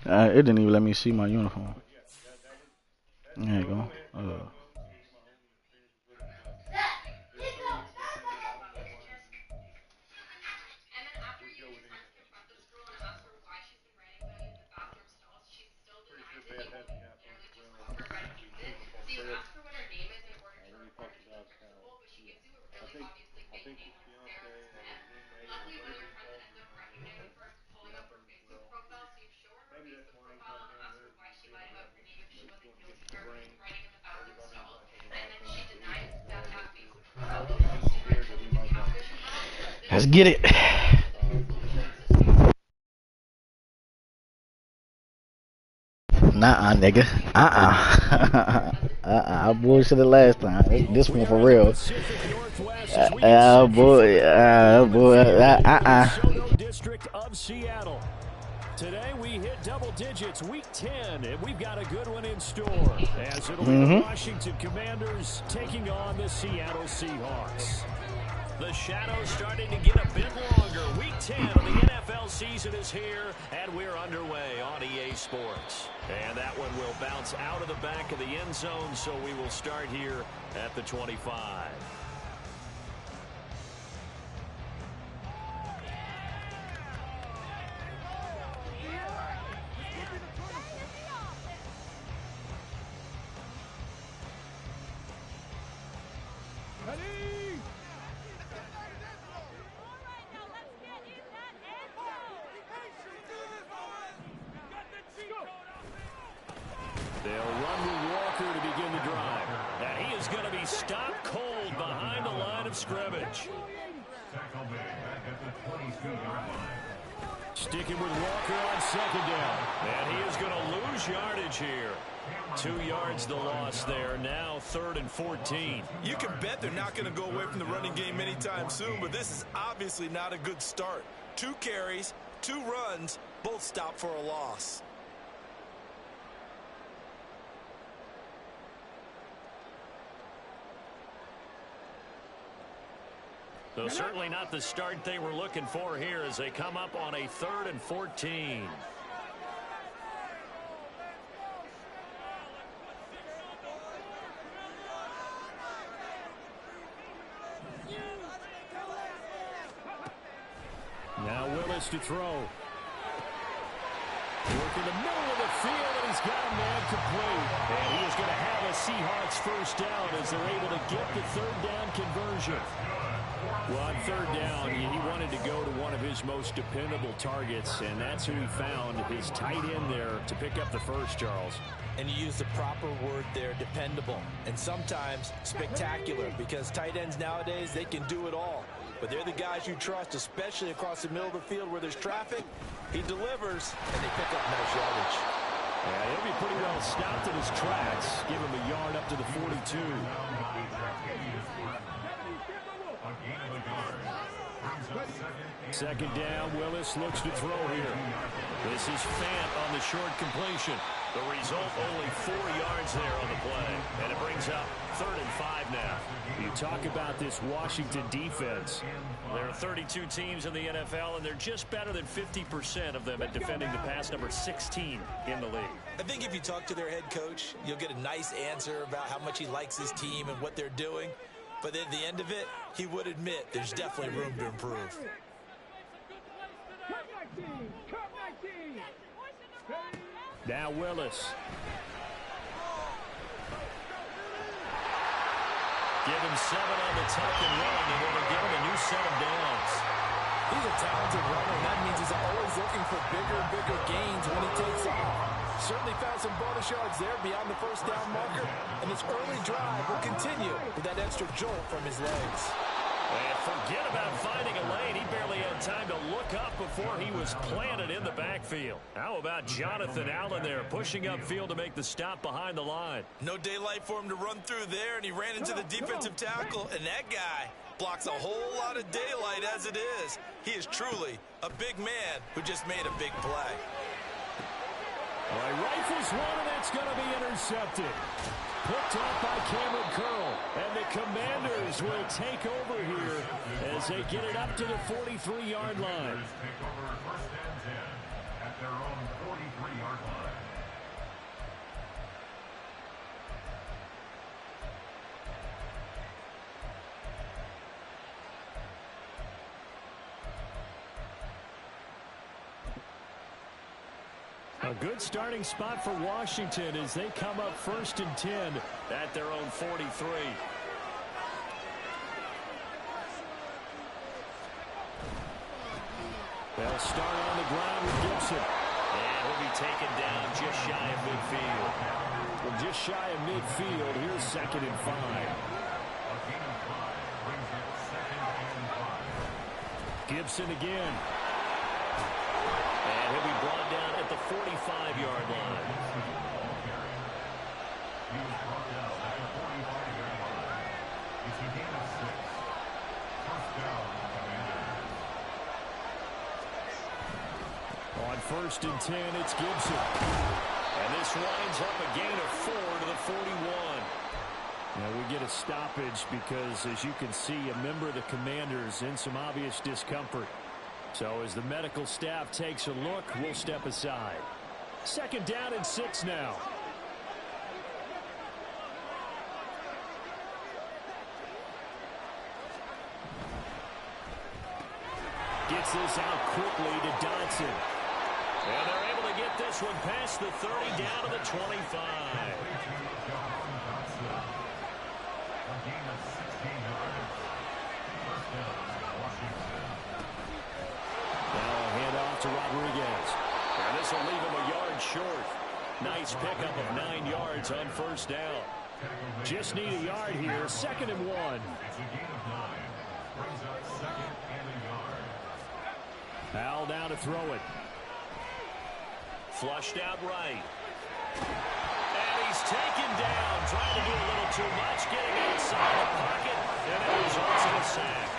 It didn't even let me see my uniform. There you go. Let's get it. Nah, nigga. I bullshit the last time. This one for real. Boy. Boy. District of Seattle. Today we hit double digits, week 10, and we've got a good one in store as it'll be the Washington Commanders taking on the Seattle Seahawks. The shadow's starting to get a bit longer. Week 10 of the NFL season is here, and we're underway on EA Sports. And that one will bounce out of the back of the end zone, so we will start here at the 25. They'll run with Walker to begin the drive. And he is going to be stopped cold behind the line of scrimmage. Sticking with Walker on second down. And he is going to lose yardage here. 2 yards the loss there. Now 3rd and 14. You can bet they're not going to go away from the running game anytime soon, but this is obviously not a good start. 2 carries, 2 runs, both stopped for a loss. So certainly not the start they were looking for here as they come up on a 3rd and 14. Now Willis to throw. Working the middle of the field, and he's got a man complete. And he is going to have a Seahawks first down as they're able to get the 3rd down conversion. Well, on 3rd down, he wanted to go to one of his most dependable targets, and that's who he found, his tight end there, to pick up the first, Charles. And you use the proper word there, dependable, and sometimes spectacular, because tight ends nowadays, they can do it all. But they're the guys you trust, especially across the middle of the field where there's traffic. He delivers, and they pick up nice yardage. Yeah, he'll be pretty well stopped in his tracks. Give him a yard up to the 42. Second down, Willis looks to throw here. This is Fant on the short completion. The result, only 4 yards there on the play. And it brings up 3rd and 5 now. You talk about this Washington defense. There are 32 teams in the NFL, and they're just better than 50% of them at defending the pass, number 16 in the league. I think if you talk to their head coach, you'll get a nice answer about how much he likes his team and what they're doing. But at the end of it, he would admit there's definitely room to improve. Now Willis. Give him 7 on the tuck and run, and it'll give him a new set of downs. He's a talented runner, and that means he's always looking for bigger and bigger gains when he takes off. Certainly found some bonus yards there beyond the first down marker, and this early drive will continue with that extra jolt from his legs. And forget about finding a lane. He barely had time to look up before he was planted in the backfield. How about Jonathan Allen there pushing upfield to make the stop behind the line? No daylight for him to run through there, and he ran into the defensive tackle, and that guy blocks a whole lot of daylight as it is. He is truly a big man who just made a big play. All right, rifles one, and it's going to be intercepted. Picked off by Cameron Curl. And the Commanders will take over here as they get it up to the 43-yard line. their own 43-yard line. A good starting spot for Washington as they come up 1st and 10 at their own 43. They'll start on the ground with Gibson. And he'll be taken down just shy of midfield. Well, just shy of midfield. Here's 2nd and 5. A gain of 5 brings it 2nd and 5. Gibson again. And he'll be brought down at the 45-yard line. He was brought down at the 45-yard line. It's a gain of 6. First down, Commanders. On 1st and 10, it's Gibson. And this winds up a gain of 4 to the 41. Now we get a stoppage because, as you can see, a member of the Commanders in some obvious discomfort. So as the medical staff takes a look, we'll step aside. 2nd down and 6 now. Gets this out quickly to Dodson. And they're able to get this one past the 30 down to the 25. A gain of 16 yards. First down, Washington. Now a handoff to Rodriguez. And this will leave him a yard short. Nice pickup of 9 yards on 1st down. Just need a yard here. 2nd and 1. It's a gain of 9. Brings up 2nd and a yard. Powell down to throw it. Flushed out right. And he's taken down. Trying to do a little too much. Getting outside the pocket. And it results in a sack.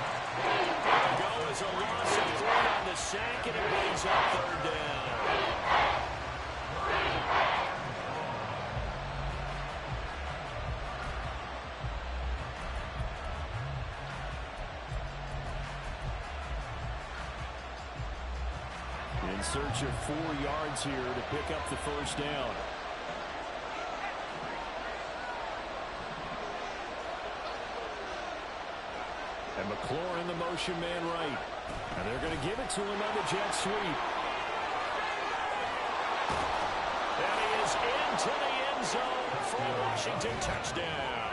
The go is a loss of 3 on the sack. And it brings up 3rd down. In search of 4 yards here to pick up the 1st down. And McLaurin, the motion man right. And they're going to give it to him on the jet sweep. And he is into the end zone for a Washington touchdown.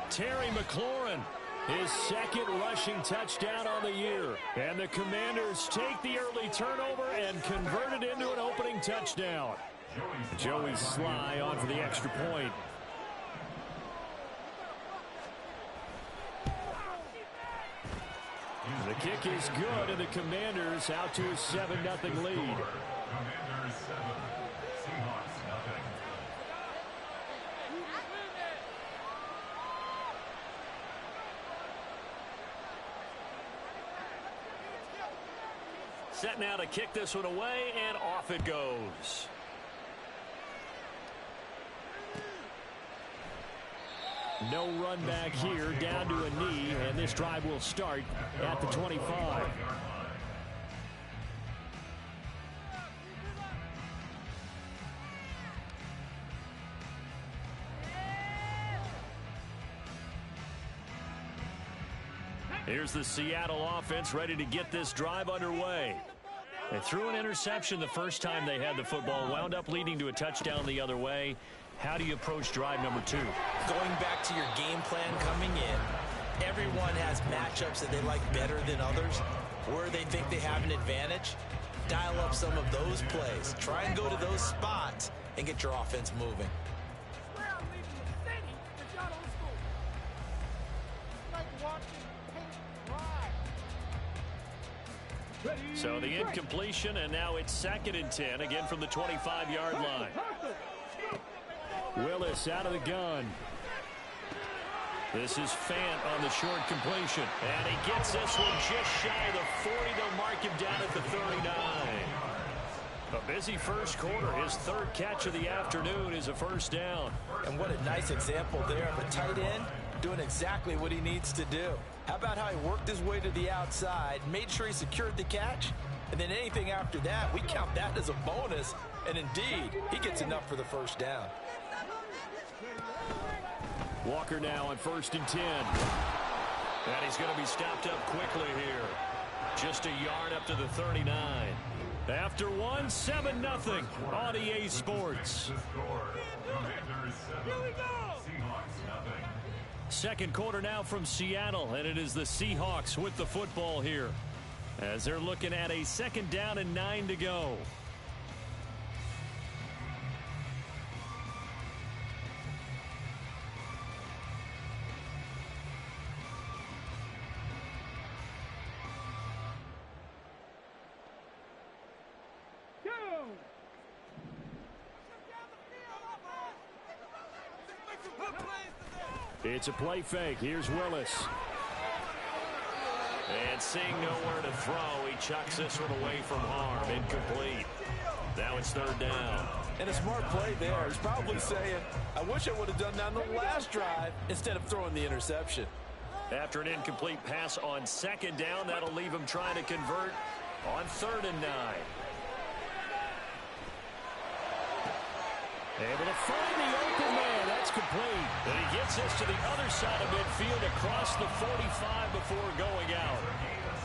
Terry McLaurin, his 2nd rushing touchdown on the year. And the Commanders take the early turnover and convert it into an opening touchdown. Joey Sly on for the extra point. The kick is good, and the Commanders out to a 7-0 lead. Commanders 7, Seahawks nothing. Set now to kick this one away, and off it goes. No run back here, down to a knee, and this drive will start at the 25. Here's the Seattle offense ready to get this drive underway. They threw an interception the first time they had the football, wound up leading to a touchdown the other way. How do you approach drive number 2? Going back to your game plan coming in, everyone has matchups that they like better than others. Where they think they have an advantage, dial up some of those plays. Try and go to those spots and get your offense moving. So the incompletion, and now it's 2nd and 10, again from the 25-yard line. Willis out of the gun. This is Fant on the short completion. And he gets this one just shy of the 40. They'll mark him down at the 39. A busy first quarter. His 3rd catch of the afternoon is a 1st down. And what a nice example there of a tight end doing exactly what he needs to do. How about how he worked his way to the outside, made sure he secured the catch, And then anything after that, we count that as a bonus. And indeed, he gets enough for the first down. Walker now on 1st and 10. And he's going to be stopped up quickly here. Just a yard up to the 39. After one, 7-0 on EA Sports. Second quarter now from Seattle, and it is the Seahawks with the football here, as they're looking at a 2nd down and 9 to go. It's a play fake. Here's Willis. And seeing nowhere to throw, he chucks this one away from harm. Incomplete. Now it's 3rd down. And a smart play there. He's probably saying, I wish I would have done that on the last drive instead of throwing the interception. After an incomplete pass on 2nd down, that'll leave him trying to convert on 3rd and 9. Able to find the open man. That's complete. And he gets this to the other side of midfield across the 45 before going out.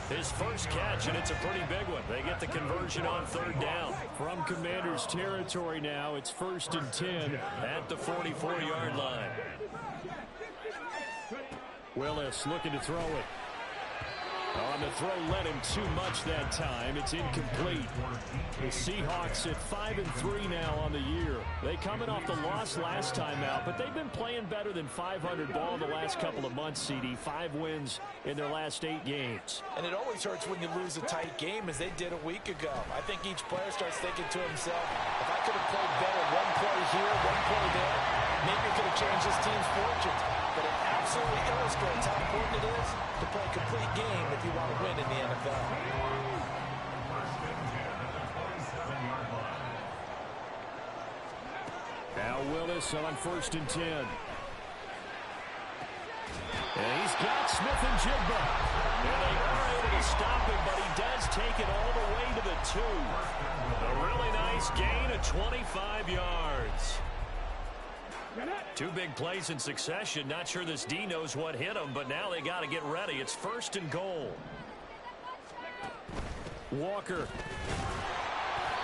His first catch, and it's a pretty big one. They get the conversion on 3rd down. From Commanders territory now, it's 1st and 10 at the 44-yard line. Willis looking to throw it. On the throw, led him too much that time. It's incomplete. The Seahawks at 5-3 now on the year. They coming off the loss last time out, but they've been playing better than 500 ball the last couple of months, CD. 5 wins in their last 8 games. And it always hurts when you lose a tight game, as they did a week ago. I think each player starts thinking to himself, if I could have played better one play here, one play there, maybe it could have changed this team's fortunes. But it absolutely illustrates how important it is to play a complete game if you want to win in the NFL. Now Willis on 1st and 10. And he's got Smith and Jigba. And they are able to stop him, but he does take it all the way to the 2. A really nice gain of 25 yards. 2 big plays in succession. Not sure this D knows what hit him, but now they got to get ready. It's 1st and goal. Walker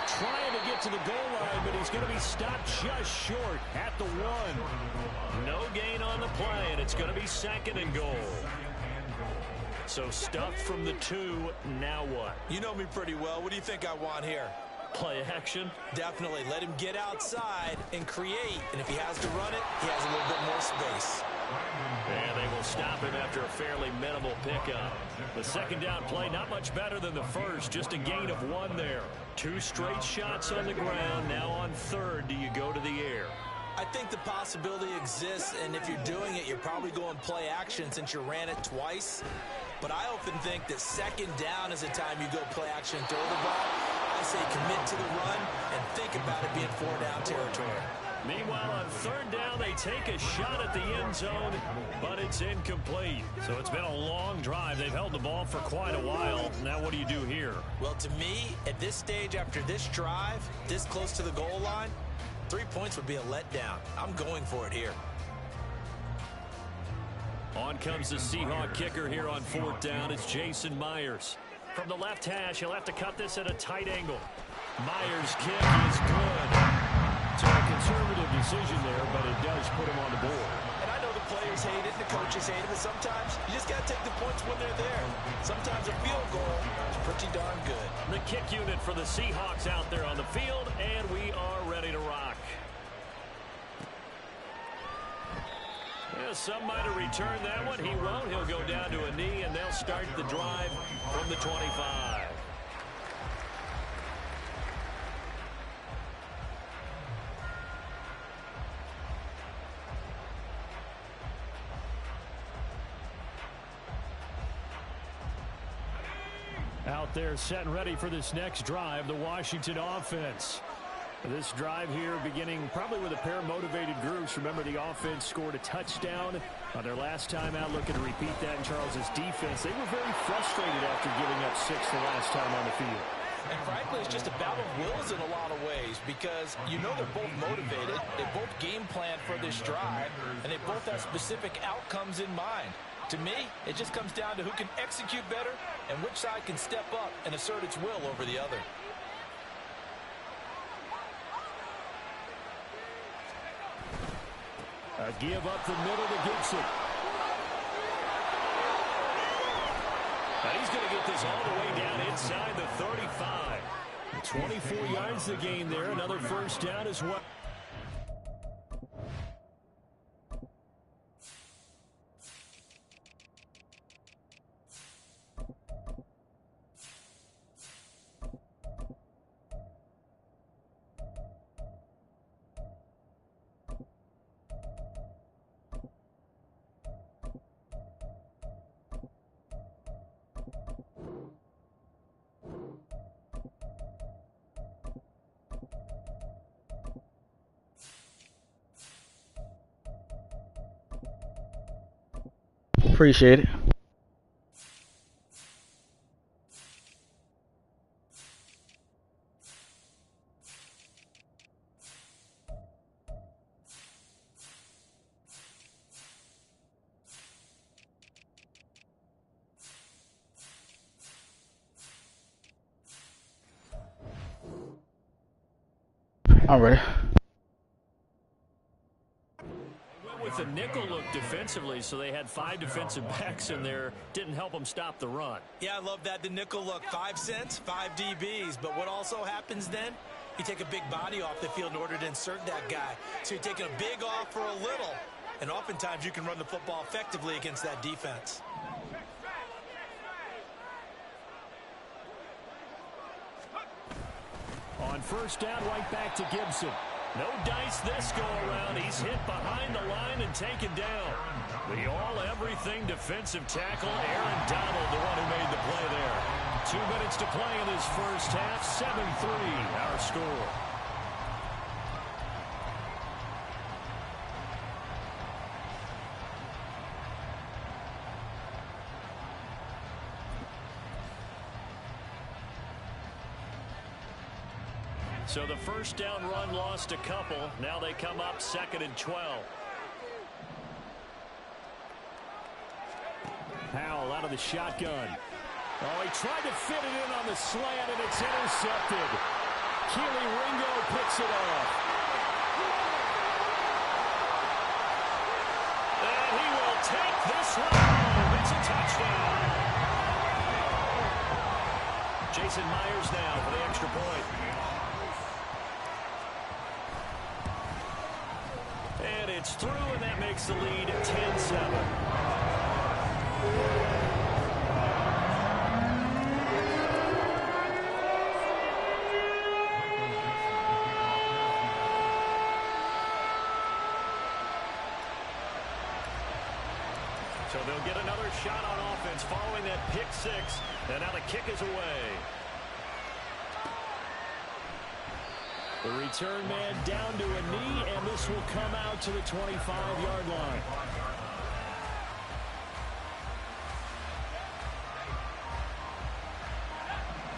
trying to get to the goal line, but he's going to be stopped just short at the 1. No gain on the play, and it's going to be 2nd and goal. So stuffed from the 2. Now what? You know me pretty well. What do you think I want here? Play action? Definitely. Let him get outside and create. And if he has to run it, he has a little bit more space. And they will stop him after a fairly minimal pickup. The 2nd down play, not much better than the first. Just a gain of 1 there. 2 straight shots on the ground. Now on 3rd, do you go to the air? I think the possibility exists, and if you're doing it, you're probably going play action since you ran it twice. But I often think that 2nd down is the time you go play action and throw the ball. I say commit to the run and think about it being 4-down territory. Meanwhile, on 3rd down, they take a shot at the end zone, but it's incomplete. So it's been a long drive. They've held the ball for quite a while. Now what do you do here? Well, to me, at this stage, after this drive, this close to the goal line, 3 points would be a letdown. I'm going for it here. On comes the Seahawk kicker here on 4th down. It's Jason Myers. From the left hash, he'll have to cut this at a tight angle. Myers' kick is good. It's a conservative decision there, but it does put him on the board. And I know the players hate it and the coaches hate it, but sometimes you just got to take the points when they're there. Sometimes a field goal is pretty darn good. The kick unit for the Seahawks out there on the field, and we are ready to rock. Yeah, some might have returned that one. He won't. He'll go down to a knee, and they'll start the drive from the 25. Out there set and ready for this next drive, the Washington offense. This drive here beginning probably with a pair of motivated groups. Remember, the offense scored a touchdown on their last time out, looking to repeat that in Charles's defense. They were very frustrated after giving up 6 the last time on the field. And frankly, it's just a battle of wills in a lot of ways because you know they're both motivated, they both game plan for this drive, and they both have specific outcomes in mind. To me, it just comes down to who can execute better and which side can step up and assert its will over the other. A give up the middle to Gibson. And he's going to get this all the way down inside the 35. 24 yards to gain there. Another first down as well. Appreciate it. I'm ready. With the nickel look defensively, so they had 5 defensive backs in there. Didn't help them stop the run. Yeah, I love that. The nickel look, 5 cents, 5 DBs. But what also happens then? You take a big body off the field in order to insert that guy. So you're taking a big off for a little. And oftentimes you can run the football effectively against that defense. On first down, right back to Gibson. No dice this go around. He's hit behind the line and taken down. The all-everything defensive tackle, Aaron Donald, the one who made the play there. 2 minutes to play in this first half. 7-3 our score. So the first down run lost a couple. Now they come up 2nd and 12. Powell out of the shotgun. Oh, he tried to fit it in on the slant, and it's intercepted. Keely Ringo picks it off. And he will take this one home. It's a touchdown. Jason Myers now for the extra point. And it's through, and that makes the lead 10-7. So they'll get another shot on offense following that pick six, and now the kick is away. The return man down to a knee, and this will come out to the 25-yard line.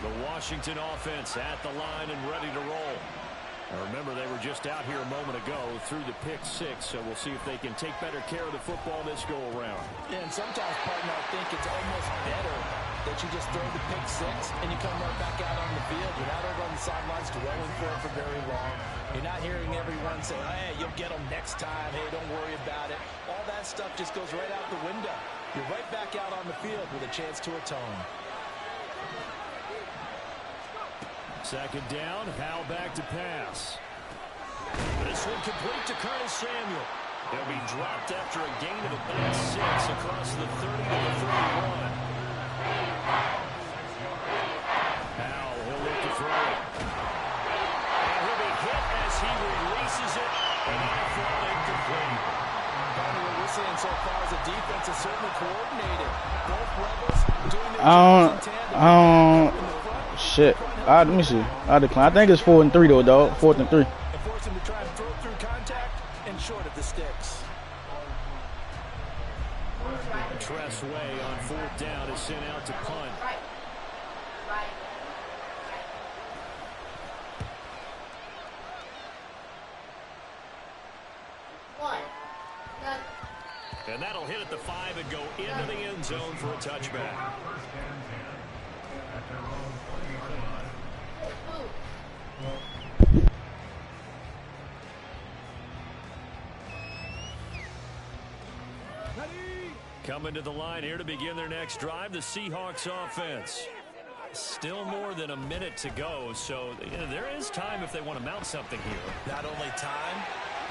The Washington offense at the line and ready to roll. Now remember, they were just out here a moment ago through the pick six, so we'll see if they can take better care of the football this go-around. Yeah, and sometimes, partner, I think it's almost better that you just throw the pick six and you come right back out on the field. You're not over on the sidelines dwelling for it for very long. You're not hearing everyone say, hey, you'll get them next time. Hey, don't worry about it. All that stuff just goes right out the window. You're right back out on the field with a chance to atone. Second down, Howell back to pass. This one complete to Curtis Samuel. He'll be dropped after a gain of about 6 across the 30 to the 31. Howell, he'll look to throw it. And he'll be hit as he releases it. And that'll fall incomplete. What we're seeing so far as a defense is certainly coordinated. Both levels doing their jobs in tandem. Shit. Let me see. I decline. I think it's 4th and 3 though, dog. 4th and 3. And force him to try and throw through contact and short of the sticks. Tress Way on 4th down is sent out to punt. And that'll hit at the 5 and go into the end zone for a touchback. Coming to the line here to begin their next drive, the Seahawks offense. Still more than a minute to go, so there is time if they want to mount something here. Not only time,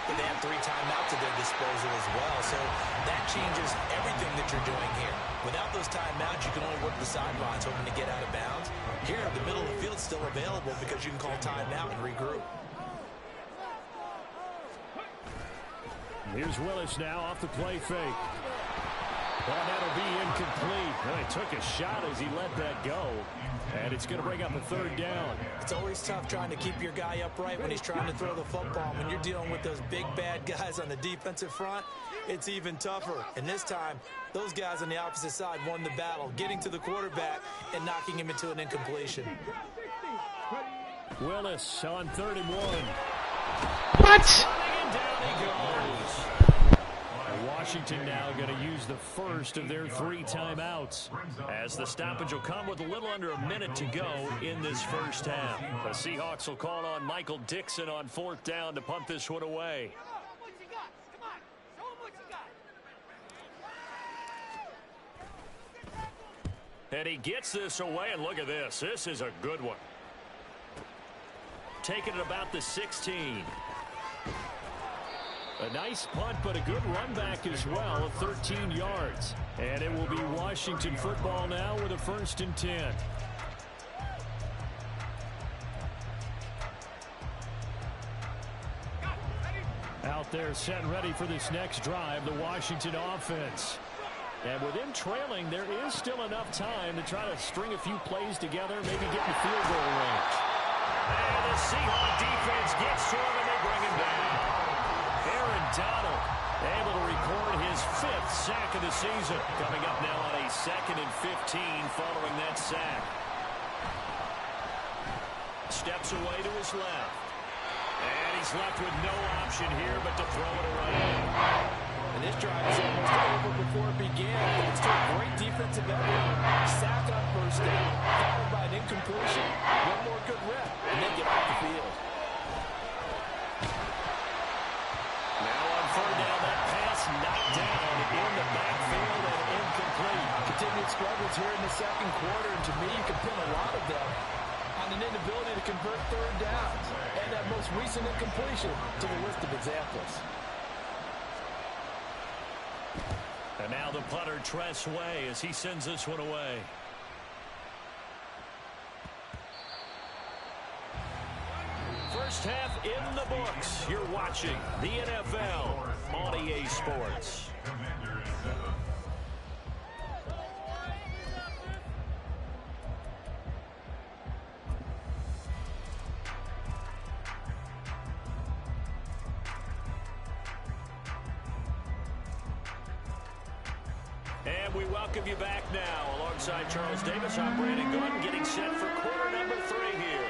but they have 3 timeouts at their disposal as well, so that changes everything that you're doing here. Without those timeouts, you can only work the sidelines hoping to get out of bounds. Here, the middle of the field is still available because you can call timeout and regroup. Here's Willis now off the play fake. Well, that'll be incomplete. Well, he took a shot as he let that go. And it's going to bring up a 3rd down. It's always tough trying to keep your guy upright when he's trying to throw the football. When you're dealing with those big, bad guys on the defensive front, it's even tougher. And this time, those guys on the opposite side won the battle, getting to the quarterback and knocking him into an incompletion. Willis on 31. What? And down he goes. Washington now going to use the first of their 3 timeouts, as the stoppage will come with a little under a minute to go in this first half. The Seahawks will call on Michael Dixon on 4th down to punt this one away. And he gets this away, and look at this. This is a good one. Taking it about the 16. A nice punt, but a good run back as well of 13 yards. And it will be Washington football now with a 1st and 10. Out there set and ready for this next drive, the Washington offense. And with them trailing, there is still enough time to try to string a few plays together, maybe get in field goal range. And the Seahawks defense gets to him, and they bring him down. Aaron Donald able to record his 5th sack of the season. Coming up now on a 2nd and 15 following that sack. Steps away to his left. And he's left with no option here but to throw it away. And this drive is almost over before it began. It's a great defensive effort. Sack on 1st down, followed by an incompletion. One more good rep, and then get off the field. Now on 3rd down, that pass knocked down in the backfield and incomplete. Continued struggles here in the 2nd quarter, and to me, you can pin a lot of them on an inability to convert 3rd downs and that most recent incompletion to the list of examples. And now the punter, Tress Way, as he sends this one away. First half in the books. You're watching the NFL on EA Sports. And we welcome you back now. Alongside Charles Davis, I'm Brandon Gunn, getting set for quarter number 3 here.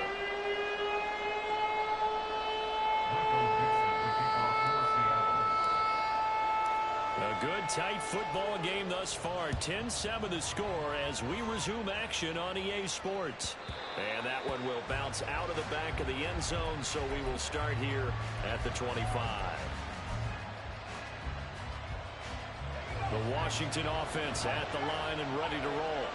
A good, tight football game thus far. 10-7 the score as we resume action on EA Sports. And that one will bounce out of the back of the end zone, so we will start here at the 25. The Washington offense at the line and ready to roll.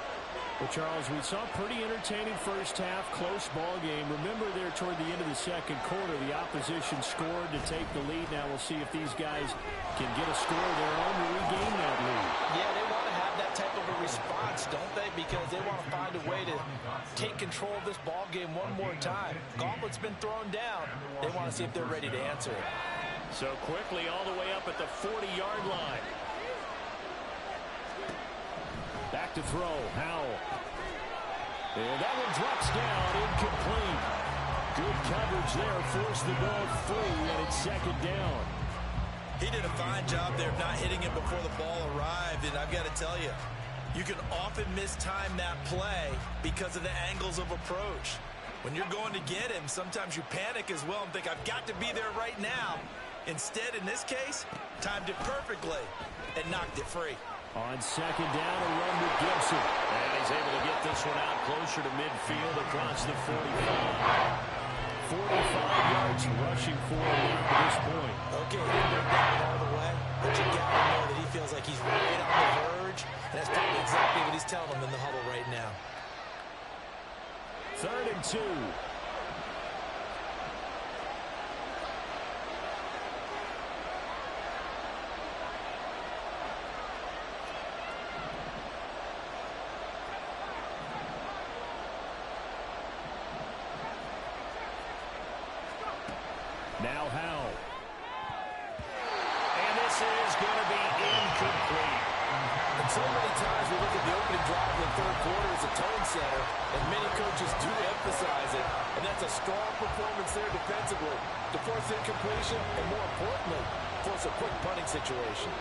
Well, Charles, we saw a pretty entertaining first half, close ball game. Remember there toward the end of the 2nd quarter, the opposition scored to take the lead. Now we'll see if these guys can get a score of their own to regain that lead. Yeah, they want to have that type of a response, don't they? Because they want to find a way to take control of this ball game one more time. Gauntlet's been thrown down. They want to see if they're ready to answer it. So quickly all the way up at the 40-yard line. Back to throw, Howell. And that one drops down, incomplete. Good coverage there, forced the ball free, and it's 2nd down. He did a fine job there of not hitting it before the ball arrived, and I've got to tell you, you can often mistime that play because of the angles of approach. When you're going to get him, sometimes you panic as well and think, I've got to be there right now. Instead, in this case, timed it perfectly and knocked it free. On second down, a run with Gibson. And he's able to get this one out closer to midfield across the 45. 45 yards rushing for him at this point. Okay, he didn't bring that all the way, but you got to know that he feels like he's right on the verge, and that's probably exactly what he's telling them in the huddle right now. 3rd and 2. Now Howell. And this is going to be incomplete. And so many times we look at the opening drive in the third quarter as a tone setter, and many coaches do emphasize it, and that's a strong performance there defensively to force incompletion and, more importantly, force a quick punting situation.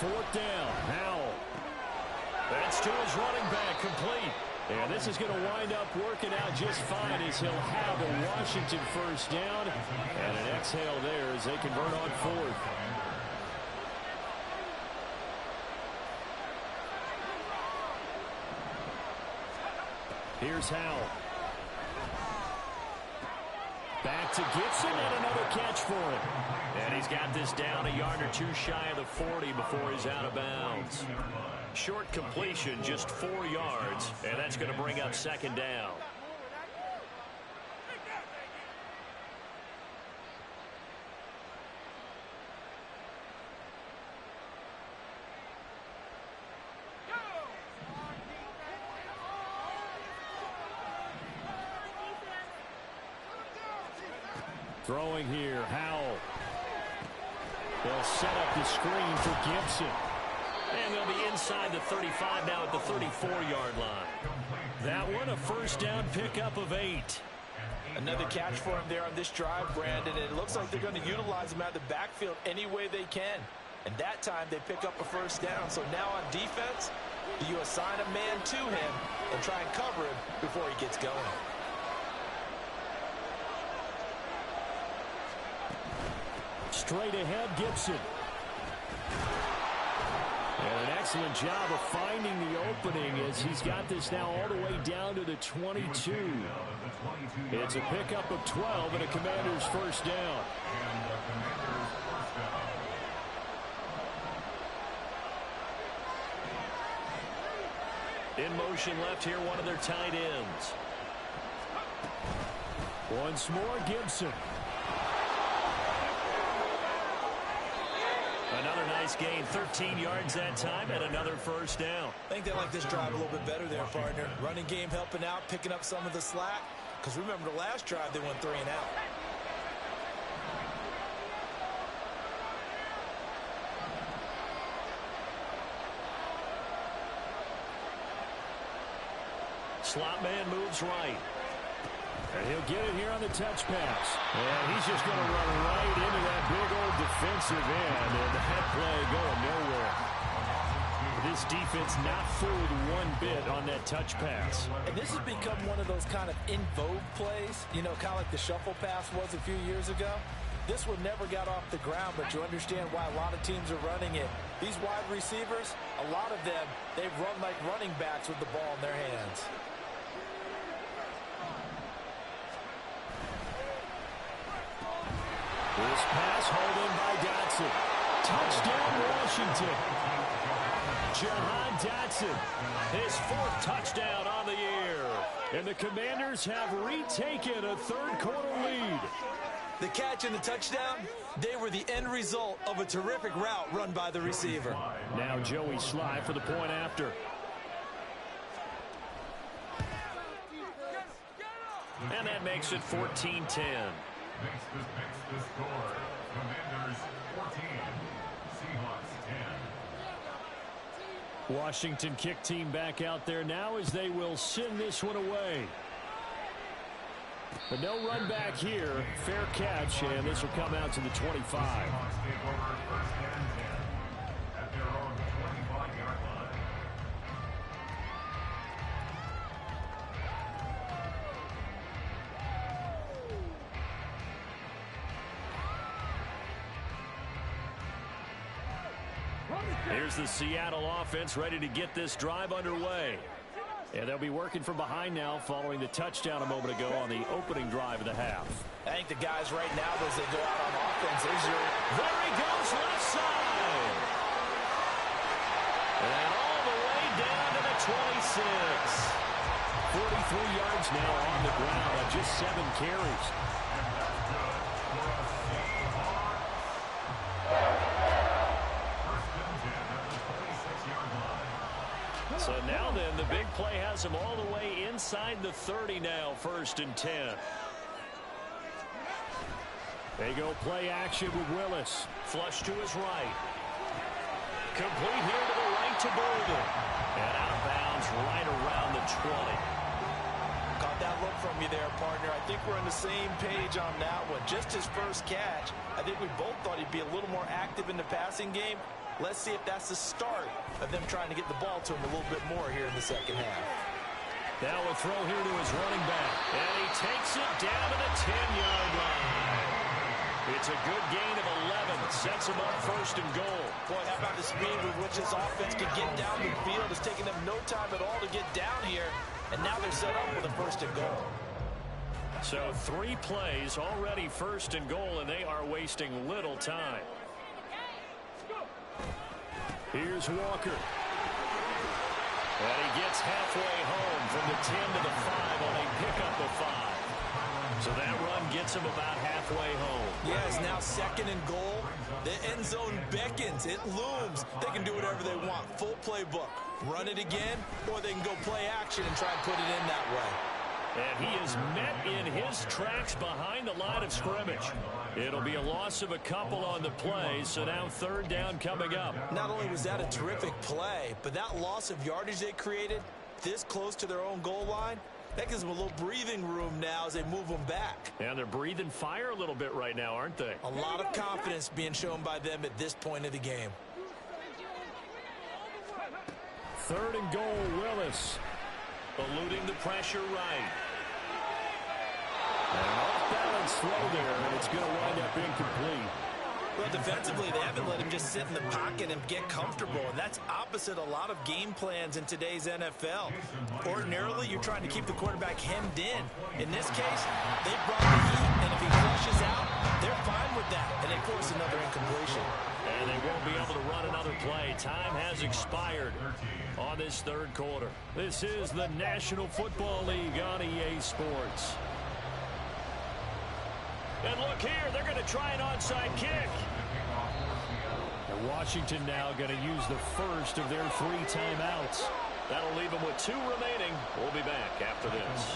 Fourth down, Howell. That's to his running back, complete. And this is going to wind up working out just fine as he'll have a Washington first down. And an exhale there as they convert on 4th. Here's Howell. Back to Gibson and another catch for him. And he's got this down a yard or two shy of the 40 before he's out of bounds. Short completion, just 4 yards, and that's going to bring up second down. Throwing here, Howell. They'll set up the screen for Gibson. And they'll be inside the 35 now at the 34-yard line. That one, a first down pickup of 8. Another catch for him there on this drive, Brandon, and it looks like they're going to utilize him out of the backfield any way they can. And that time they pick up a first down. So now on defense, do you assign a man to him and try and cover him before he gets going? Straight ahead, Gibson. And an excellent job of finding the opening as he's got this now all the way down to the 22. It's a pickup of 12 and a Commanders first down. In motion left here, one of their tight ends. Once more, Gibson. Another nice gain, 13 yards that time, and another first down. I think they like this drive a little bit better there, partner. Running game helping out, picking up some of the slack. Because remember the last drive, they went 3 and out. Slot man moves right. And he'll get it here on the touch pass. And he's just going to run right into that big old defensive end. And that play going nowhere. This defense not fooled one bit on that touch pass. And this has become one of those kind of in vogue plays. You know, kind of like the shuffle pass was a few years ago. This one never got off the ground, but you understand why a lot of teams are running it. These wide receivers, a lot of them, they run like running backs with the ball in their hands. This pass hauled in by Dotson. Touchdown, Washington. Jahan Dotson, his 4th touchdown on the year. And the Commanders have retaken a third-quarter lead. The catch and the touchdown, they were the end result of a terrific route run by the receiver. Now Joey Sly for the point after. And that makes it 14-10. Makes the score. Commanders 14, Seahawks 10. Washington kick team back out there now as they will send this one away. But no run back here. Fair catch, and this will come out to the 25. Seahawks take over first and 10 at their own 25-yard line. Here's the Seattle offense ready to get this drive underway. And they'll be working from behind now following the touchdown a moment ago on the opening drive of the half. I think the guys right now as they go out on offense, there he goes left side. And all the way down to the 26. 43 yards now on the ground on just 7 carries. So now then, the big play has him all the way inside the 30 now, 1st and 10. They go play action with Willis. Flush to his right. Complete here to the right to Bolden. And out of bounds right around the 20. Caught that look from you there, partner. I think we're on the same page on that one. Just his first catch. I think we both thought he'd be a little more active in the passing game. Let's see if that's the start of them trying to get the ball to him a little bit more here in the second half. Now a throw here to his running back. And he takes it down to the 10-yard line. It's a good gain of 11. Sets him up 1st and goal. Boy, how about the speed with which this offense can get down the field? It's taking them no time at all to get down here. And now they're set up with a 1st and goal. So 3 plays already 1st and goal, and they are wasting little time. Here's Walker. And he gets halfway home from the 10 to the 5 on a pickup of 5. So that run gets him about halfway home. Yeah, it's now 2nd and goal. The end zone beckons. It looms. They can do whatever they want. Full playbook. Run it again, or they can go play action and try and put it in that way. And he is met in his tracks behind the line of scrimmage. It'll be a loss of a couple on the play, so now 3rd down coming up. Not only was that a terrific play, but that loss of yardage they created this close to their own goal line, that gives them a little breathing room now as they move them back. And they're breathing fire a little bit right now, aren't they? A lot of confidence being shown by them at this point of the game. 3rd and goal, Willis. Eluding the pressure right. And an off-balance throw there, and it's going to wind up incomplete. Well, defensively, they haven't let him just sit in the pocket and get comfortable, and that's opposite a lot of game plans in today's NFL. Ordinarily, you're trying to keep the quarterback hemmed in. In this case, they brought the heat, and if he flushes out, they're fine with that, and they force another incompletion. And they won't be able to run another play. Time has expired on this 3rd quarter. This is the National Football League on EA Sports. And look here, they're going to try an onside kick. And Washington now going to use the first of their 3 timeouts. That'll leave them with 2 remaining. We'll be back after this.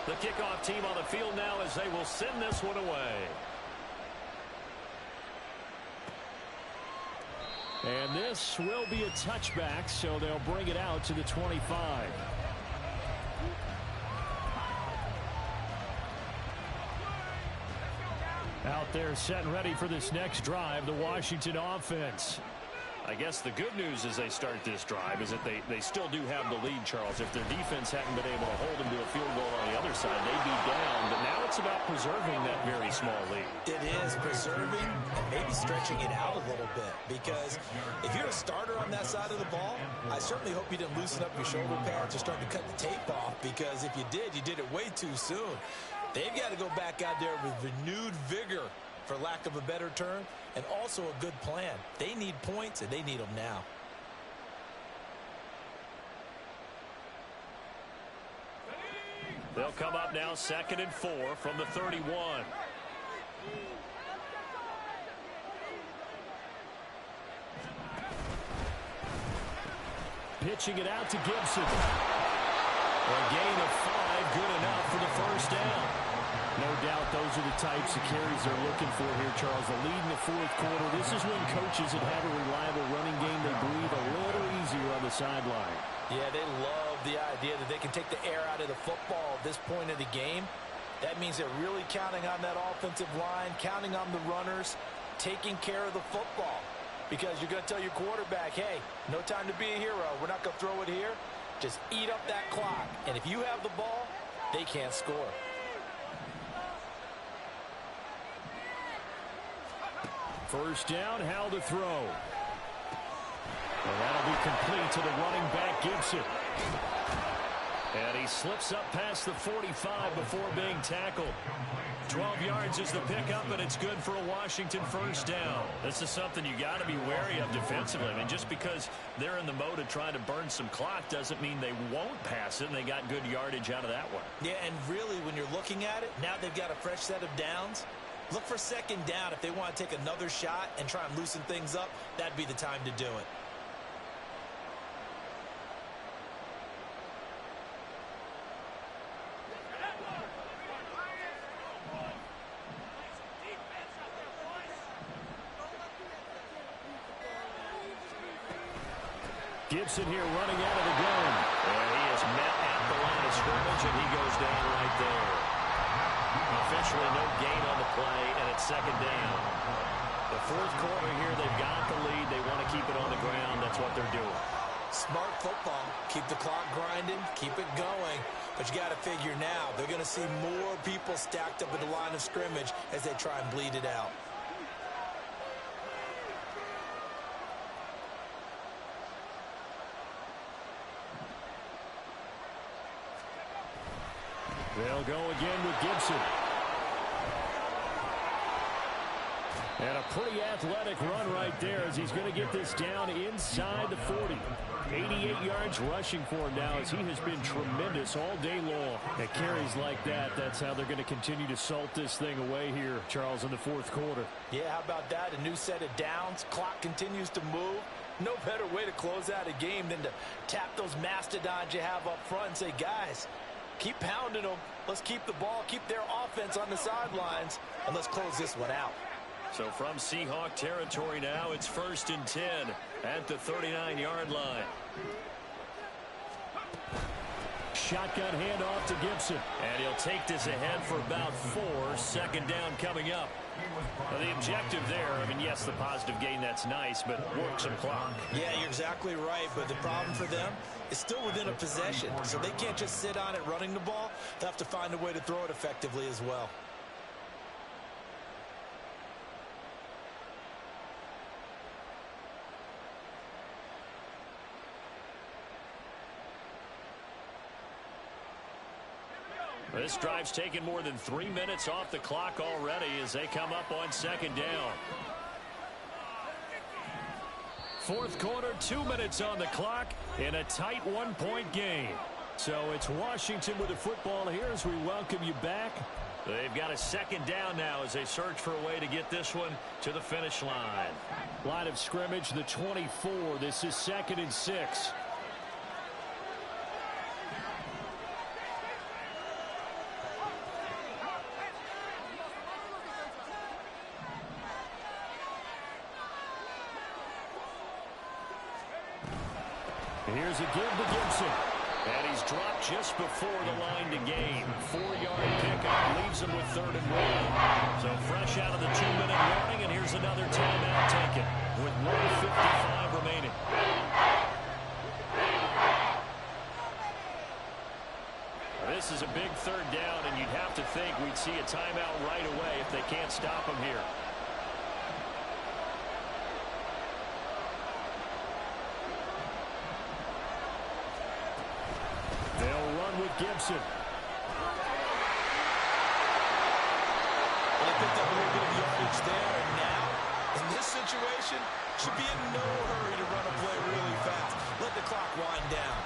The kickoff team on the field now as they will send this one away. And this will be a touchback, so they'll bring it out to the 25. Out there set and ready for this next drive, the Washington offense. I guess the good news as they start this drive is that they still do have the lead, Charles. If their defense hadn't been able to hold them to a field goal on the other side, they'd be down. But now it's about preserving that very small lead. It is preserving and maybe stretching it out a little bit. Because if you're a starter on that side of the ball, I certainly hope you didn't loosen up your shoulder pads or start to cut the tape off. Because if you did it way too soon. They've got to go back out there with renewed vigor, for lack of a better term, and also a good plan. They need points, and they need them now. They'll come up now 2nd and 4 from the 31. Pitching it out to Gibson. A gain of 5, good enough for the 1st down. No doubt those are the types of carries they're looking for here, Charles. The lead in the 4th quarter. This is when coaches that have a reliable running game, they breathe a little easier on the sideline. Yeah, they love the idea that they can take the air out of the football at this point of the game. That means they're really counting on that offensive line, counting on the runners, taking care of the football. Because you're going to tell your quarterback, hey, no time to be a hero. We're not going to throw it here. Just eat up that clock. And if you have the ball, they can't score. First down, Howell to throw. And that'll be complete to the running back, Gibson. And he slips up past the 45 before being tackled. 12 yards is the pickup, and it's good for a Washington first down. This is something you got to be wary of defensively. I mean, just because they're in the mode of trying to burn some clock doesn't mean they won't pass it, and they got good yardage out of that one. Yeah, and really, when you're looking at it, now they've got a fresh set of downs. Look for second down. If they want to take another shot and try and loosen things up, that'd be the time to do it. Gibson here running out of the gun. And he is met at the line of scrimmage, and he goes down right there. Officially no gain on the play, and it's second down. The fourth quarter here, they've got the lead. They want to keep it on the ground. That's what they're doing. Smart football. Keep the clock grinding. Keep it going. But you got to figure now, they're going to see more people stacked up at the line of scrimmage as they try and bleed it out. They'll go again with Gibson. And a pretty athletic run right there as he's going to get this down inside the 40. 88 yards rushing for him now as he has been tremendous all day long. At carries like that, that's how they're going to continue to salt this thing away here, Charles, in the fourth quarter. Yeah, how about that? A new set of downs. Clock continues to move. No better way to close out a game than to tap those mastodons you have up front and say, guys, keep pounding them. Let's keep the ball, keep their offense on the sidelines, and let's close this one out. So from Seahawk territory now, it's 1st and 10 at the 39-yard line. Shotgun handoff to Gibson. And he'll take this ahead for about 4. Second down coming up. Well, the objective there, I mean, yes, the positive gain, that's nice, but work some clock. Yeah, you're exactly right, but the problem for them is still within a possession, so they can't just sit on it running the ball. They'll have to find a way to throw it effectively as well. This drive's taken more than 3 minutes off the clock already as they come up on second down. Fourth quarter, 2 minutes on the clock in a tight one-point game. So it's Washington with the football here as we welcome you back. They've got a second down now as they search for a way to get this one to the finish line. Line of scrimmage, the 24. This is 2nd and 6. Here's a give to Gibson. And he's dropped just before the line to gain. 4-yard pickup leaves him with 3rd and 1. So fresh out of the 2-minute warning, and here's another timeout taken with 1:55 remaining. This is a big 3rd down, and you'd have to think we'd see a timeout right away if they can't stop him here. Gibson. Well, they picked up a little bit of yardage there, and now, in this situation, should be in no hurry to run a play really fast. Let the clock wind down.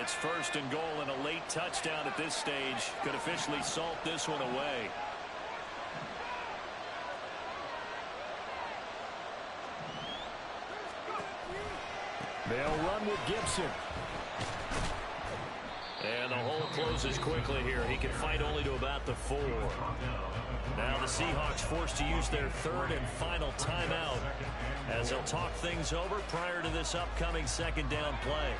It's 1st and goal, and a late touchdown at this stage could officially salt this one away. They'll run with Gibson. And the hole closes quickly here. He can fight only to about the 4. Now the Seahawks forced to use their 3rd and final timeout as they'll talk things over prior to this upcoming second down play.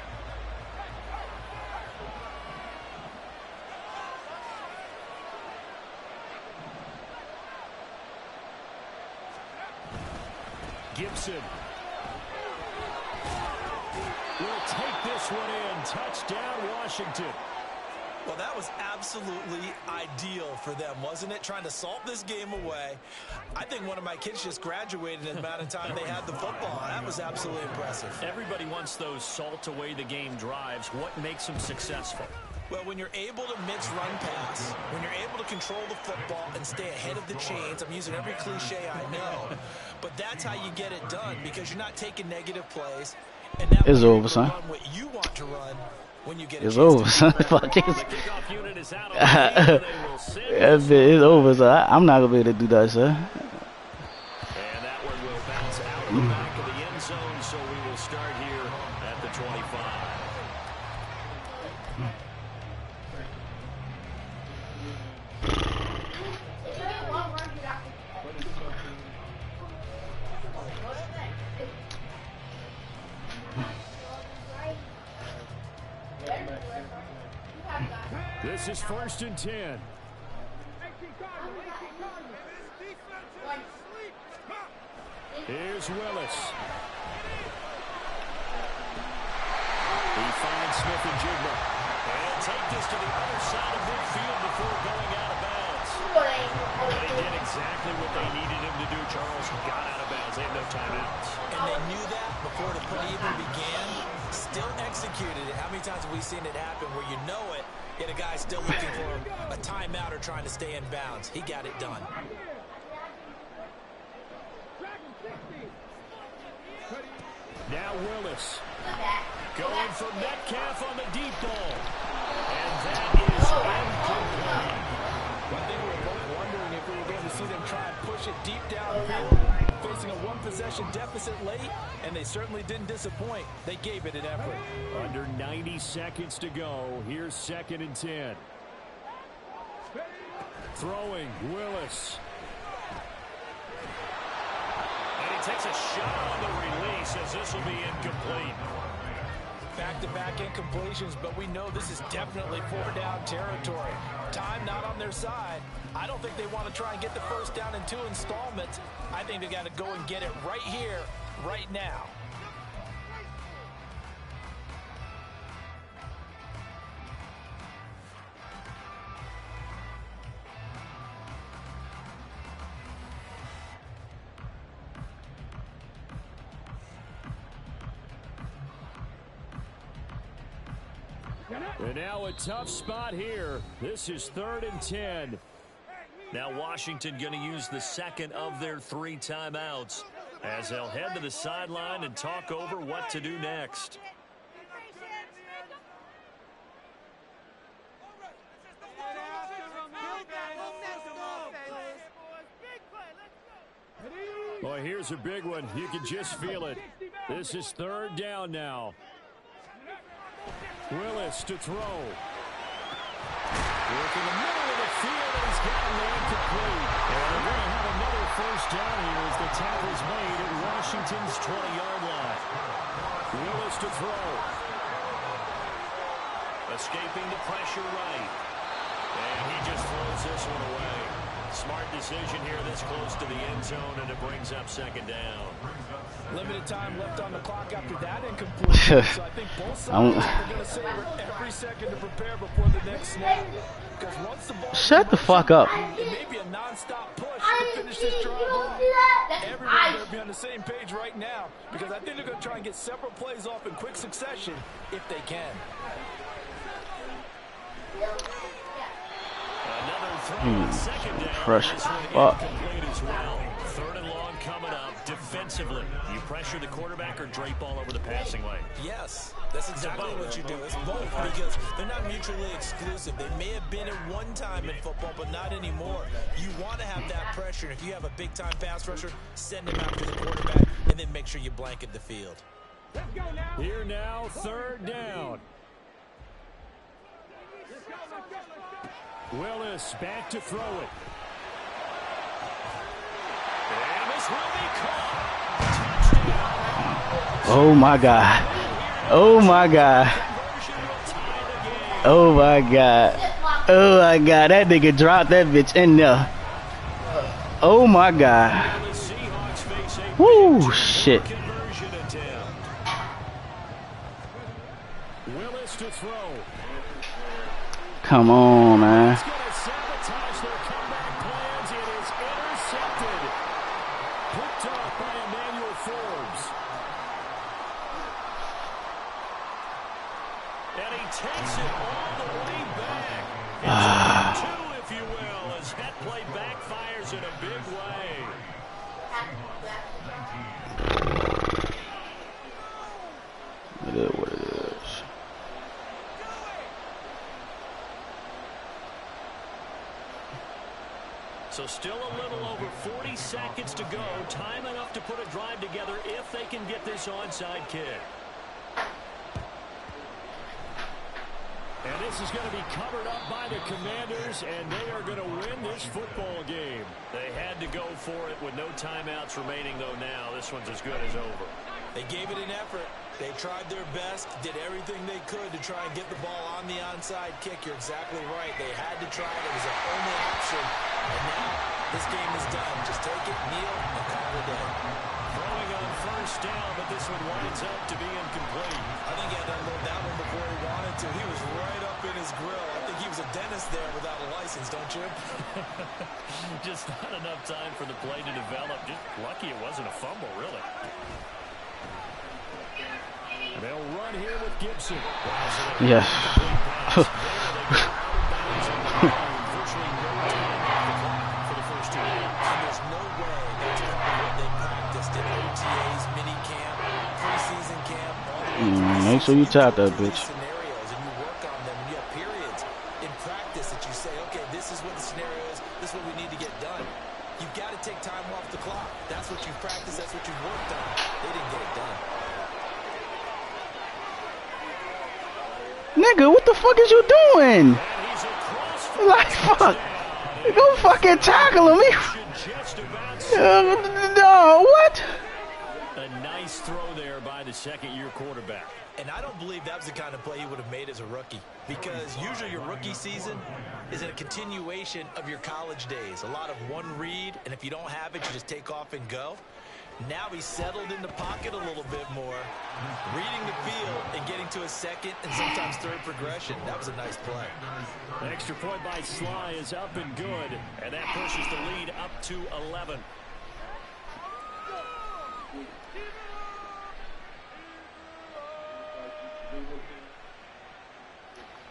Gibson will take this this one in. Touchdown, Washington. Well, that was absolutely ideal for them, wasn't it? Trying to salt this game away. I think one of my kids just graduated in the amount of time they had the football. That was absolutely impressive. Everybody wants those salt away the game drives. What makes them successful? Well, when you're able to mix run pass, when you're able to control the football and stay ahead of the chains, I'm using every cliche I know, but that's how you get it done because you're not taking negative plays. And that it's over, son. Run what you want to run when you get it's over, son. Fuck it. It's over, son. I'm not gonna be able to do that, son. And that one will bounce out of the back of the end zone, so we will start here at the 25. This is 1st and 10. Here's Willis. He finds Smith and Jigma. And take this to the other side of midfield before going out of bounds. They did exactly what they needed him to do, Charles. Got out of bounds. They had no timeouts. And they knew that before the play even began. Still executed it. How many times have we seen it happen where you know it, yet a guy still looking for a timeout or trying to stay in bounds? He got it done. Now Willis. Going for Metcalf on the deep ball. And that is incomplete. I think we were both wondering if we were going to see them try and push it deep downfield, facing a one-possession deficit late, and they certainly didn't disappoint. They gave it an effort. Under 90 seconds to go. Here's 2nd and 10. Throwing, Willis. And he takes a shot on the release as this will be incomplete. Back-to-back incompletions, but we know this is definitely 4-down territory. Time not on their side. I don't think they want to try and get the first down in 2 installments. I think they got to go and get it right here, right now. And now a tough spot here. This is 3rd and 10. Now Washington going to use the second of their 3 timeouts as they'll head to the sideline and talk over what to do next. Well, here's a big one. You can just feel it. This is 3rd down now. Willis to throw. Working the middle of the field, and he's got him incomplete. And we're going to have another first down here as the tackle's made at Washington's 20-yard line. Willis to throw. Escaping the pressure right. And he just throws this one away. Smart decision here this close to the end zone, and it brings up 2nd down. Limited time left on the clock after that incompletion, so I think both sides are going to savor every second to prepare before the next snap. Because once the ball shut the fuck up. It may be a non-stop push to finish this drive. Everyone's going to be on the same page right now because I think they're going to try and get several plays off in quick succession if they can. Another throw on 2nd down. Pressure. This one incomplete as well. 3rd and long coming up. Defensively, you pressure the quarterback or drape all over the passing lane? Yes, that's exactly what you do. It's both because they're not mutually exclusive. They may have been at one time in football, but not anymore. You want to have that pressure. If you have a big-time pass rusher, send him after the quarterback, and then make sure you blanket the field. Let's go now. Here now, 3rd down. Willis back to throw it. And this will be caught. Touchdown. Oh my God. Oh my God. Oh my God. Oh my God. That nigga dropped that bitch in there. Oh my God. Woo, shit. throw. Come on, man. It's going to sabotage their comeback plans. It is intercepted. Picked off by Emmanuel Forbes. And he takes it all the way back. It's 2, if you will, as that play backfires in a big way. It is what it is. So still a little over 40 seconds to go. Time enough to put a drive together if they can get this onside kick. And this is going to be covered up by the Commanders, and they are going to win this football game. They had to go for it with no timeouts remaining, though now. This one's as good as over. They gave it an effort. They tried their best, did everything they could to try and get the ball on the onside kick. You're exactly right. They had to try it. It was their only option. And now this game is done. Just take it, kneel, and call it a day. Throwing on first down, but this one winds up to be incomplete. I think he had to unload that one before he wanted to. He was right up in his grill. I think he was a dentist there without a license, don't you? Just not enough time for the play to develop. Just lucky it wasn't a fumble, really. They'll run here with Gibson. Yeah. And there's no way that's part of what they practiced in OTAs, mini camp, preseason camp, all the way Make sure you tap that bitch. scenarios, and you work on them. And you have periods in practice that you say, okay, this is what the scenario is. This is what we need to get done. You've got to take time off the clock. That's what you've practiced. That's what you've worked on. They didn't get it done. Nigga, what the fuck is you doing? Like, fuck. Go fucking tackle him. No, what? A nice throw there by the second-year quarterback. And I don't believe that was the kind of play he would have made as a rookie, because usually your rookie season is a continuation of your college days. A lot of one read, and if you don't have it, you just take off and go. Now he's settled in the pocket a little bit more, reading the field and getting to a second and sometimes third progression. That was a nice play. The extra point by Sly is up and good, and that pushes the lead up to 11.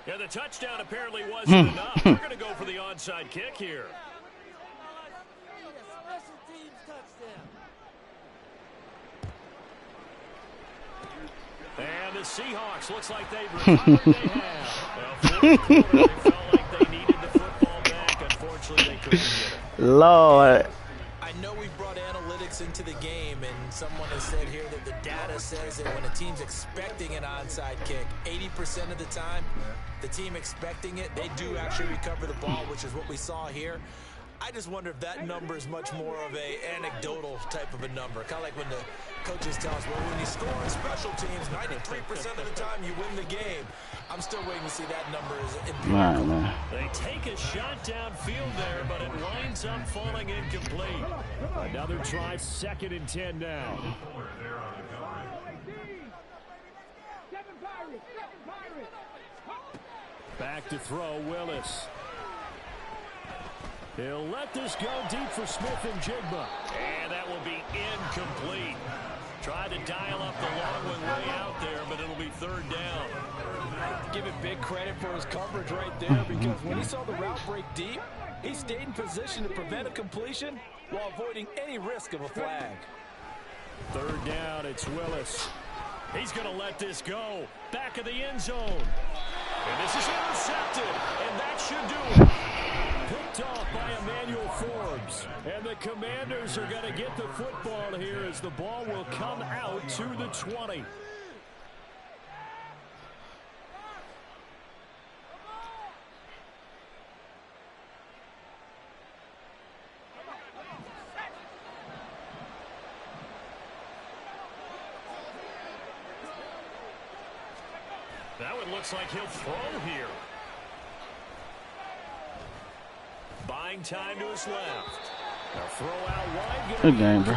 Yeah, the touchdown apparently wasn't enough. They're going to go for the onside kick here. And the Seahawks looks like they've recovered. They have. Well, fourth quarter, they felt like they needed the football back. Unfortunately, they couldn't get it. Lord. I know we brought analytics into the game, and someone has said here that the data says that when a team's expecting an onside kick, 80% of the time, the team expecting it, they do actually recover the ball, which is what we saw here. I just wonder if that number is much more of a anecdotal type of a number. Kind of like when the coaches tell us, well, when you score on special teams, 93% of the time you win the game. I'm still waiting to see that number is empirical. Man. They take a shot downfield there, but it winds up falling incomplete. Another try, 2nd and 10 now. Back to throw, Willis. He'll let this go deep for Smith and Jigba. And that will be incomplete. Tried to dial up the long one way out there, but it'll be 3rd down. Give it big credit for his coverage right there, because when he saw the route break deep, he stayed in position to prevent a completion while avoiding any risk of a flag. 3rd down, it's Willis. He's going to let this go. Back of the end zone. And this is intercepted, and that should do it. Picked off by Emmanuel Forbes. And the Commanders are going to get the football here as the ball will come out to the 20. That one looks like he'll throw here. Buying time to his left. A throw out wide. Good game, bro.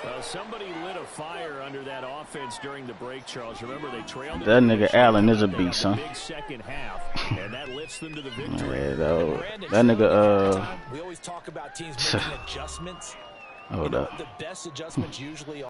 Well, somebody lit a fire under that offense during the break, Charles. Remember, they trailed. That nigga Allen is a beast, huh? Big second half, and that lifts them to the victory. Yeah, though. That nigga, we always talk about teams making adjustments. Hold up. The best adjustments usually